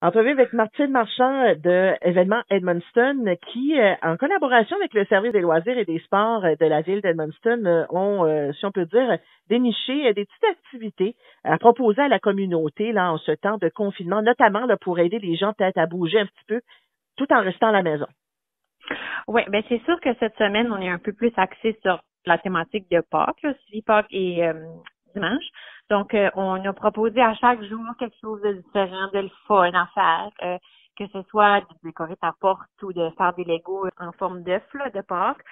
Entrevue avec Martine Marchand de Événements Edmundston qui, en collaboration avec le service des loisirs et des sports de la ville d'Edmundston, ont, si on peut dire, déniché des petites activités à proposer à la communauté là en ce temps de confinement, notamment là, pour aider les gens peut-être à bouger un petit peu tout en restant à la maison. Oui, ben c'est sûr que cette semaine, on est un peu plus axé sur la thématique de Pâques, là, suivi Pâques et dimanche. Donc, on a proposé à chaque jour quelque chose de différent, de le fun à faire, que ce soit de décorer ta porte ou de faire des Legos en forme d'œuf là, de Pâques.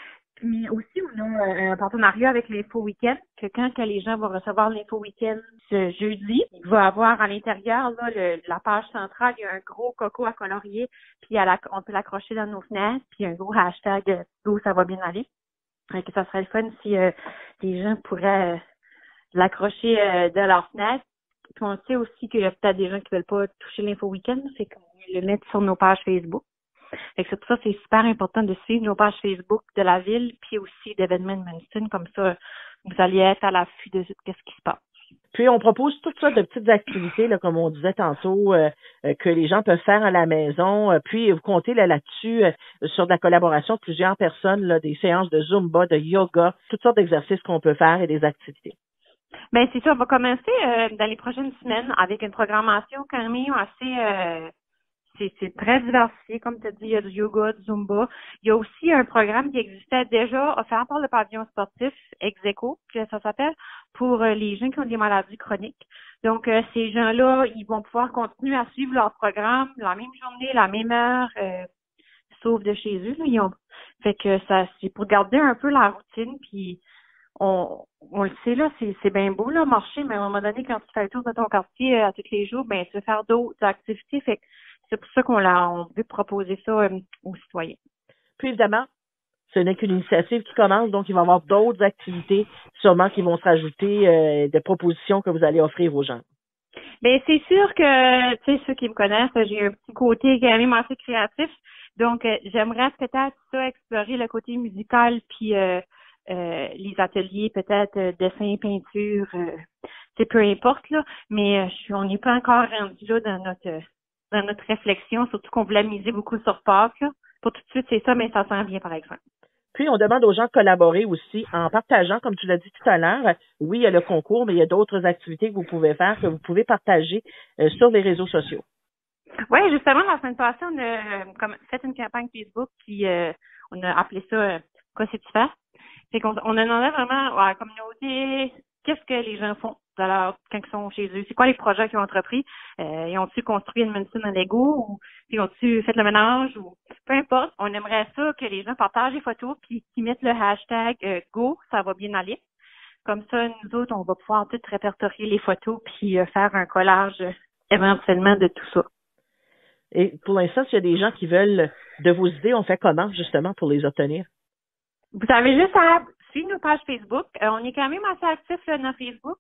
Mais aussi, on a un partenariat avec l'Info Week-end, que quand que les gens vont recevoir l'Info Week-end ce jeudi, il va avoir à l'intérieur là la page centrale, il y a un gros coco à colorier, puis on peut l'accrocher dans nos fenêtres, puis un gros hashtag d'où ça va bien aller. Que ça serait le fun si les gens pourraient l'accrocher dans leur fenêtre. Puis on sait aussi qu'il y a peut-être des gens qui veulent pas toucher l'Info Week-end, c'est qu'on le mettre sur nos pages Facebook. Fait que c'est pour ça que c'est super important de suivre nos pages Facebook de la ville, puis aussi d'événements de Edmundston, comme ça, vous allez être à l'affût de ce qui se passe. Puis on propose toutes sortes de petites activités, là, comme on disait tantôt, que les gens peuvent faire à la maison. Puis vous comptez là-dessus sur de la collaboration de plusieurs personnes, là, des séances de Zumba, de yoga, toutes sortes d'exercices qu'on peut faire et des activités. Ben c'est ça, on va commencer dans les prochaines semaines avec une programmation quand même assez c'est très diversifié, comme tu as dit, il y a du yoga, du Zumba. Il y a aussi un programme qui existait déjà offert par le pavillon sportif Execo, que ça s'appelle, pour les gens qui ont des maladies chroniques. Donc, ces gens-là, ils vont pouvoir continuer à suivre leur programme la même journée, la même heure, sauf de chez eux. Là. Fait que ça, c'est pour garder un peu la routine, puis on le sait, là, c'est bien beau, là, marcher, mais à un moment donné, quand tu fais le tour de ton quartier à tous les jours, ben, tu veux faire d'autres activités. Fait que c'est pour ça on veut proposer ça aux citoyens. Puis évidemment, ce n'est qu'une initiative qui commence, donc il va y avoir d'autres activités sûrement qui vont se rajouter, de propositions que vous allez offrir aux gens. Bien, c'est sûr que, tu sais, ceux qui me connaissent, j'ai un petit côté quand même assez créatif. Donc, j'aimerais peut-être ça explorer le côté musical, puis les ateliers, peut-être dessin, peinture, c'est peu importe, là. Mais on n'est pas encore rendu là dans notre réflexion, surtout qu'on voulait miser beaucoup sur Pâques, là. Pour tout de suite, c'est ça, mais ça s'en vient, par exemple. Puis, on demande aux gens de collaborer aussi en partageant, comme tu l'as dit tout à l'heure. Oui, il y a le concours, mais il y a d'autres activités que vous pouvez faire, que vous pouvez partager sur les réseaux sociaux. Oui, justement, la semaine passée, on a fait une campagne Facebook qui, on a appelé ça Quoi c'est-tu faire? Fait qu'on a demandé vraiment à la communauté qu'est-ce que les gens font quand ils sont chez eux. C'est quoi les projets qu'ils ont entrepris? Ils ont-tu construit une maison en Lego ou ils ont-tu fait le ménage ou peu importe. On aimerait ça que les gens partagent les photos puis qu'ils mettent le hashtag Go, ça va bien aller. Comme ça, nous autres, on va pouvoir tout répertorier les photos puis faire un collage éventuellement de tout ça. Et pour l'instant, s'il y a des gens qui veulent de vos idées, on fait comment justement pour les obtenir? Vous avez juste à suivre nos pages Facebook. On est quand même assez actifs là, dans Facebook,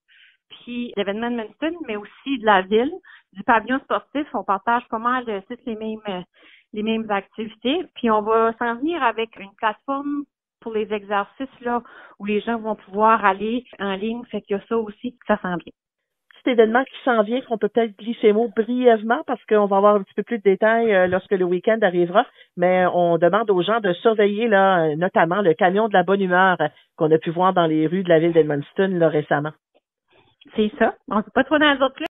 puis l'événement de Edmundston, mais aussi de la ville, du pavillon sportif. On partage pas mal toutes les mêmes activités. Puis on va s'en venir avec une plateforme pour les exercices là où les gens vont pouvoir aller en ligne. Fait qu'il y a ça aussi, que ça s'en vient. Cet événement qui s'en vient, qu'on peut peut-être glisser mot brièvement parce qu'on va avoir un petit peu plus de détails lorsque le week-end arrivera, mais on demande aux gens de surveiller là, notamment le camion de la bonne humeur qu'on a pu voir dans les rues de la ville d'Edmundston là, récemment. C'est ça. On ne sait pas trop dans les autres